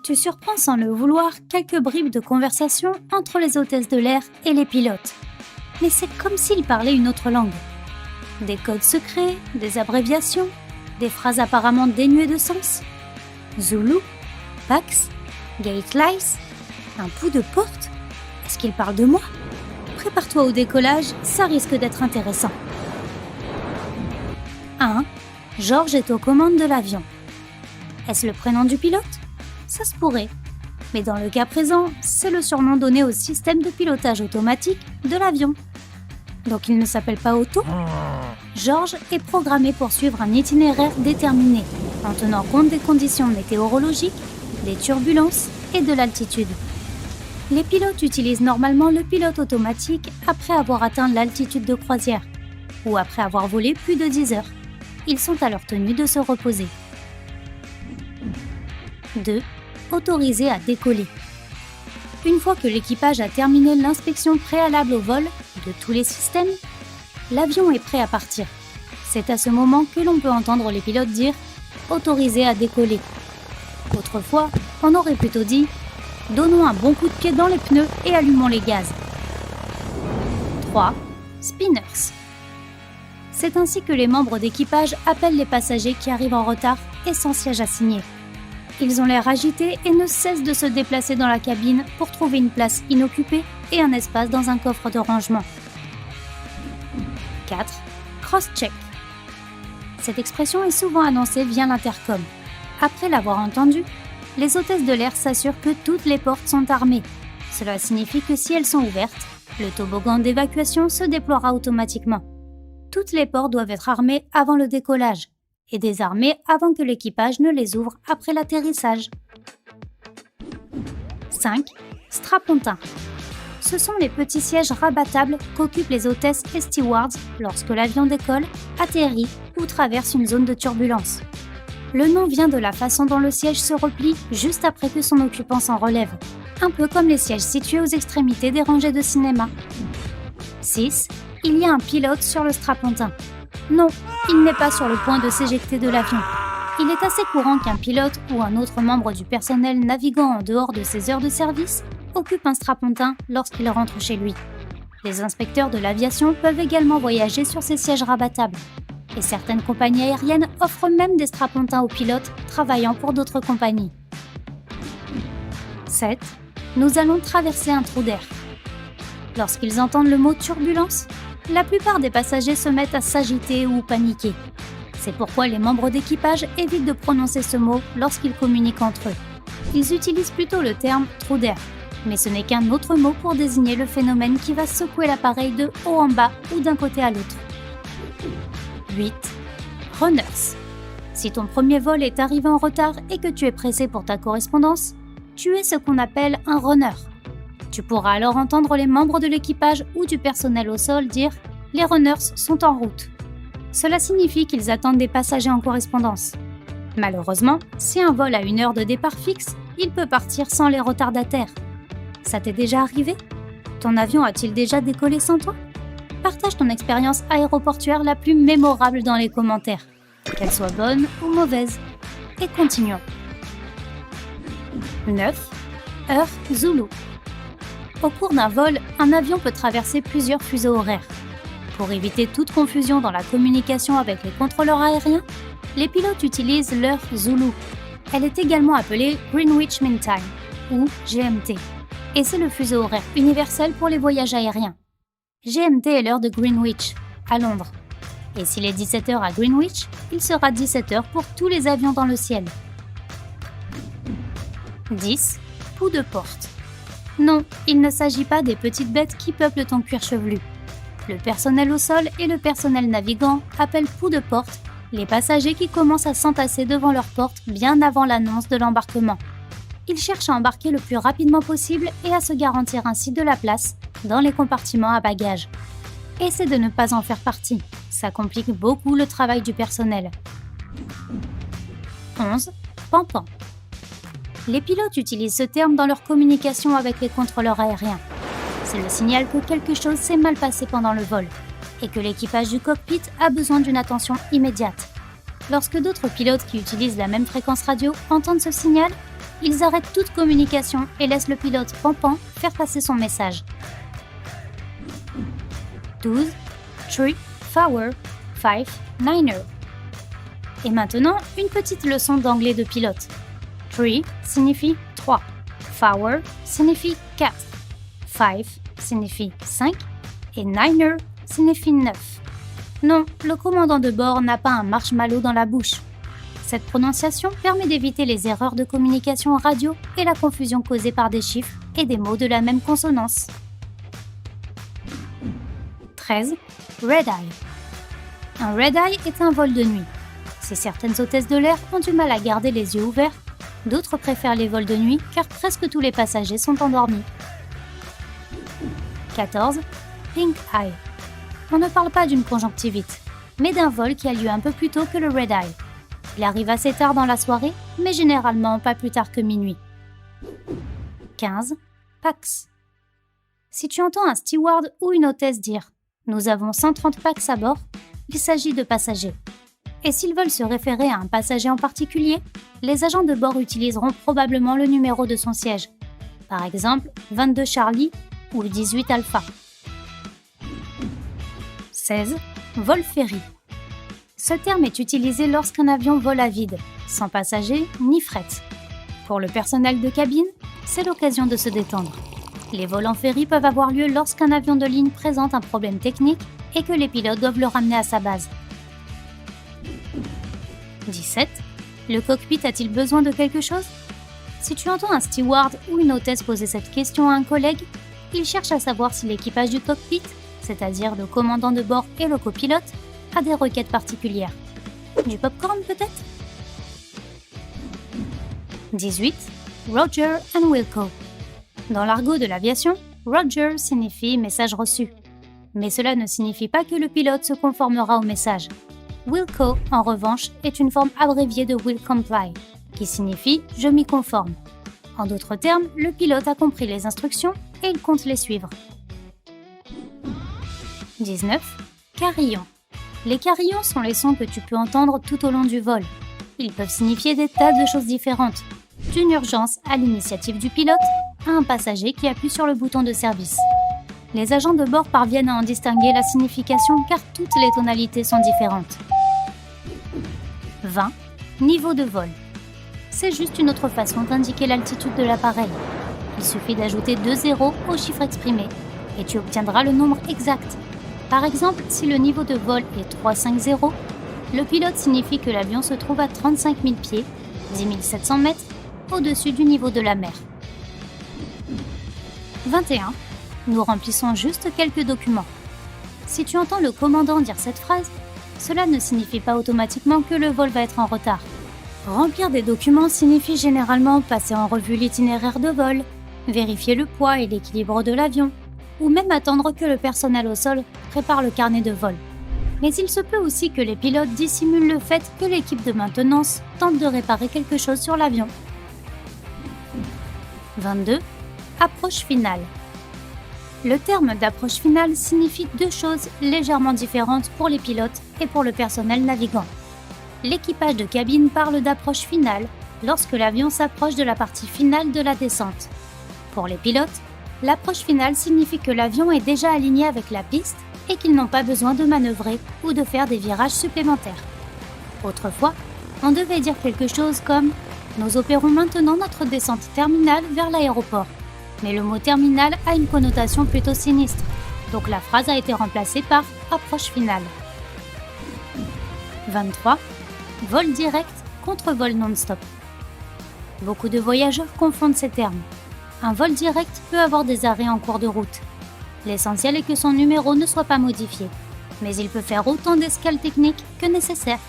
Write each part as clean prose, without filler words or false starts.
tu surprends sans le vouloir quelques bribes de conversation entre les hôtesses de l'air et les pilotes. Mais c'est comme s'ils parlaient une autre langue. Des codes secrets, des abréviations, des phrases apparemment dénuées de sens. Zulu, Pax, Gate Lice, un pouls de porte. Est-ce qu'ils parlent de moi ? Prépare-toi au décollage, ça risque d'être intéressant. 1. George est aux commandes de l'avion. Est-ce le prénom du pilote ? Ça se pourrait. Mais dans le cas présent, c'est le surnom donné au système de pilotage automatique de l'avion. Donc il ne s'appelle pas Otto ? George est programmé pour suivre un itinéraire déterminé, en tenant compte des conditions météorologiques, des turbulences et de l'altitude. Les pilotes utilisent normalement le pilote automatique après avoir atteint l'altitude de croisière, ou après avoir volé plus de 10 heures. Ils sont alors tenus de se reposer. 2. Autorisé à décoller. Une fois que l'équipage a terminé l'inspection préalable au vol de tous les systèmes, l'avion est prêt à partir. C'est à ce moment que l'on peut entendre les pilotes dire « autorisé à décoller ». Autrefois, on aurait plutôt dit « donnons un bon coup de pied dans les pneus et allumons les gaz ». 3. Spinners. C'est ainsi que les membres d'équipage appellent les passagers qui arrivent en retard et sans siège à signer. Ils ont l'air agités et ne cessent de se déplacer dans la cabine pour trouver une place inoccupée et un espace dans un coffre de rangement. 4. Cross-check. Cette expression est souvent annoncée via l'intercom. Après l'avoir entendue, les hôtesses de l'air s'assurent que toutes les portes sont armées. Cela signifie que si elles sont ouvertes, le toboggan d'évacuation se déploiera automatiquement. Toutes les portes doivent être armées avant le décollage et désarmées avant que l'équipage ne les ouvre après l'atterrissage. 5. Strapontins. Ce sont les petits sièges rabattables qu'occupent les hôtesses et stewards lorsque l'avion décolle, atterrit ou traverse une zone de turbulence. Le nom vient de la façon dont le siège se replie juste après que son occupant s'en relève, un peu comme les sièges situés aux extrémités des rangées de cinéma. 6. Il y a un pilote sur le strapontin. Non, il n'est pas sur le point de s'éjecter de l'avion. Il est assez courant qu'un pilote ou un autre membre du personnel naviguant en dehors de ses heures de service occupe un strapontin lorsqu'il rentre chez lui. Les inspecteurs de l'aviation peuvent également voyager sur ces sièges rabattables. Et certaines compagnies aériennes offrent même des strapontins aux pilotes travaillant pour d'autres compagnies. 7. Nous allons traverser un trou d'air. Lorsqu'ils entendent le mot turbulence, la plupart des passagers se mettent à s'agiter ou paniquer. C'est pourquoi les membres d'équipage évitent de prononcer ce mot lorsqu'ils communiquent entre eux. Ils utilisent plutôt le terme trou d'air, mais ce n'est qu'un autre mot pour désigner le phénomène qui va secouer l'appareil de haut en bas ou d'un côté à l'autre. 8. Runners. Si ton premier vol est arrivé en retard et que tu es pressé pour ta correspondance, tu es ce qu'on appelle un runner. Tu pourras alors entendre les membres de l'équipage ou du personnel au sol dire « Les runners sont en route ». Cela signifie qu'ils attendent des passagers en correspondance. Malheureusement, si un vol a une heure de départ fixe, il peut partir sans les retardataires. Ça t'est déjà arrivé ? Ton avion a-t-il déjà décollé sans toi ? Partage ton expérience aéroportuaire la plus mémorable dans les commentaires, qu'elle soit bonne ou mauvaise. Et continuons. 9. Heure Zulu. Au cours d'un vol, un avion peut traverser plusieurs fuseaux horaires. Pour éviter toute confusion dans la communication avec les contrôleurs aériens, les pilotes utilisent l'heure Zulu. Elle est également appelée Greenwich Mean Time, ou GMT, et c'est le fuseau horaire universel pour les voyages aériens. GMT est l'heure de Greenwich, à Londres. Et s'il est 17h à Greenwich, il sera 17h pour tous les avions dans le ciel. 10. Pouls de porte. Non, il ne s'agit pas des petites bêtes qui peuplent ton cuir chevelu. Le personnel au sol et le personnel navigant appellent pouls de porte les passagers qui commencent à s'entasser devant leur porte bien avant l'annonce de l'embarquement. Ils cherchent à embarquer le plus rapidement possible et à se garantir ainsi de la place dans les compartiments à bagages. Essaie de ne pas en faire partie, ça complique beaucoup le travail du personnel. 11. Pampan. Les pilotes utilisent ce terme dans leur communication avec les contrôleurs aériens. C'est le signal que quelque chose s'est mal passé pendant le vol et que l'équipage du cockpit a besoin d'une attention immédiate. Lorsque d'autres pilotes qui utilisent la même fréquence radio entendent ce signal, ils arrêtent toute communication et laissent le pilote Pampan faire passer son message. 12. 3, Forward, 5, Niner. Et maintenant, une petite leçon d'anglais de pilote. 3 signifie 3, Forward signifie 4, 5 signifie 5 et Niner signifie 9. Non, le commandant de bord n'a pas un marshmallow dans la bouche. Cette prononciation permet d'éviter les erreurs de communication radio et la confusion causée par des chiffres et des mots de la même consonance. 13. Red Eye. Un red eye est un vol de nuit. Si certaines hôtesses de l'air ont du mal à garder les yeux ouverts, d'autres préfèrent les vols de nuit car presque tous les passagers sont endormis. 14. Pink Eye. On ne parle pas d'une conjonctivite, mais d'un vol qui a lieu un peu plus tôt que le red eye. Il arrive assez tard dans la soirée, mais généralement pas plus tard que minuit. 15. Pax. Si tu entends un steward ou une hôtesse dire « Nous avons 130 pax à bord », il s'agit de passagers. Et s'ils veulent se référer à un passager en particulier, les agents de bord utiliseront probablement le numéro de son siège. Par exemple, 22 Charlie ou 18 Alpha. 16. Vol ferry. Ce terme est utilisé lorsqu'un avion vole à vide, sans passagers ni fret. Pour le personnel de cabine, c'est l'occasion de se détendre. Les vols en ferry peuvent avoir lieu lorsqu'un avion de ligne présente un problème technique et que les pilotes doivent le ramener à sa base. 17. Le cockpit a-t-il besoin de quelque chose ? Si tu entends un steward ou une hôtesse poser cette question à un collègue, il cherche à savoir si l'équipage du cockpit, c'est-à-dire le commandant de bord et le copilote, a des requêtes particulières. Du popcorn peut-être ? 18. Roger and Wilco. Dans l'argot de l'aviation, Roger signifie message reçu. Mais cela ne signifie pas que le pilote se conformera au message. Wilco, en revanche, est une forme abréviée de Will Comply, qui signifie « je m'y conforme ». En d'autres termes, le pilote a compris les instructions et il compte les suivre. 19. Carillon. Les carillons sont les sons que tu peux entendre tout au long du vol. Ils peuvent signifier des tas de choses différentes, d'une urgence à l'initiative du pilote à un passager qui appuie sur le bouton de service. Les agents de bord parviennent à en distinguer la signification car toutes les tonalités sont différentes. 20. Niveau de vol. C'est juste une autre façon d'indiquer l'altitude de l'appareil. Il suffit d'ajouter 2 zéros au chiffre exprimé et tu obtiendras le nombre exact. Par exemple, si le niveau de vol est 350, le pilote signifie que l'avion se trouve à 35 000 pieds, 10 700 mètres, au-dessus du niveau de la mer. 21. Nous remplissons juste quelques documents. Si tu entends le commandant dire cette phrase, cela ne signifie pas automatiquement que le vol va être en retard. Remplir des documents signifie généralement passer en revue l'itinéraire de vol, vérifier le poids et l'équilibre de l'avion, ou même attendre que le personnel au sol prépare le carnet de vol. Mais il se peut aussi que les pilotes dissimulent le fait que l'équipe de maintenance tente de réparer quelque chose sur l'avion. 22. Approche finale. Le terme d'approche finale signifie deux choses légèrement différentes pour les pilotes et pour le personnel navigant. L'équipage de cabine parle d'approche finale lorsque l'avion s'approche de la partie finale de la descente. Pour les pilotes, l'approche finale signifie que l'avion est déjà aligné avec la piste et qu'ils n'ont pas besoin de manœuvrer ou de faire des virages supplémentaires. Autrefois, on devait dire quelque chose comme « Nous opérons maintenant notre descente terminale vers l'aéroport ». Mais le mot terminal a une connotation plutôt sinistre, donc la phrase a été remplacée par approche finale. 23. Vol direct contre vol non-stop. Beaucoup de voyageurs confondent ces termes. Un vol direct peut avoir des arrêts en cours de route. L'essentiel est que son numéro ne soit pas modifié, mais il peut faire autant d'escales techniques que nécessaire.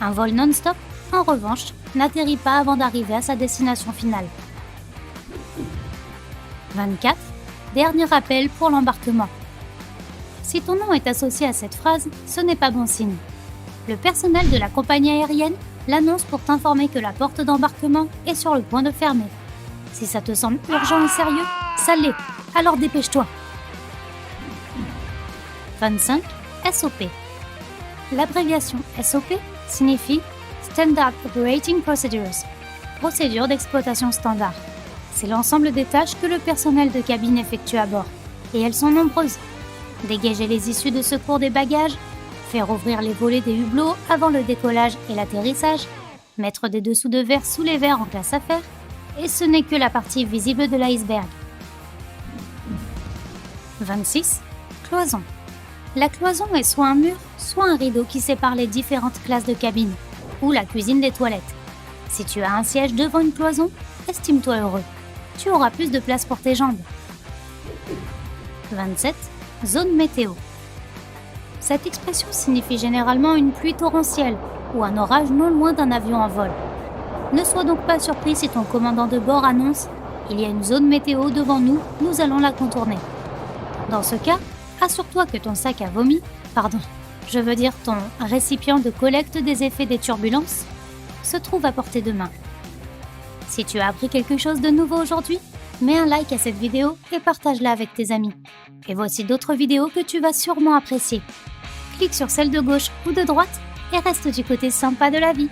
Un vol non-stop, en revanche, n'atterrit pas avant d'arriver à sa destination finale. 24. Dernier appel pour l'embarquement. Si ton nom est associé à cette phrase, ce n'est pas bon signe. Le personnel de la compagnie aérienne l'annonce pour t'informer que la porte d'embarquement est sur le point de fermer. Si ça te semble urgent et sérieux, ça l'est, alors dépêche-toi. 25. SOP. L'abréviation SOP signifie Standard Operating Procedures. Procédure d'exploitation standard. C'est l'ensemble des tâches que le personnel de cabine effectue à bord. Et elles sont nombreuses. Dégager les issues de secours des bagages, faire ouvrir les volets des hublots avant le décollage et l'atterrissage, mettre des dessous de verre sous les verres en classe affaires, et ce n'est que la partie visible de l'iceberg. 26. Cloison. La cloison est soit un mur, soit un rideau qui sépare les différentes classes de cabine, ou la cuisine des toilettes. Si tu as un siège devant une cloison, estime-toi heureux. Tu auras plus de place pour tes jambes. 27. Zone météo. Cette expression signifie généralement une pluie torrentielle ou un orage non loin d'un avion en vol. Ne sois donc pas surpris si ton commandant de bord annonce « Il y a une zone météo devant nous, nous allons la contourner ». Dans ce cas, assure-toi que ton sac à vomi, ton récipient de collecte des effets des turbulences, se trouve à portée de main. Si tu as appris quelque chose de nouveau aujourd'hui, mets un like à cette vidéo et partage-la avec tes amis. Et voici d'autres vidéos que tu vas sûrement apprécier. Clique sur celle de gauche ou de droite et reste du côté sympa de la vie.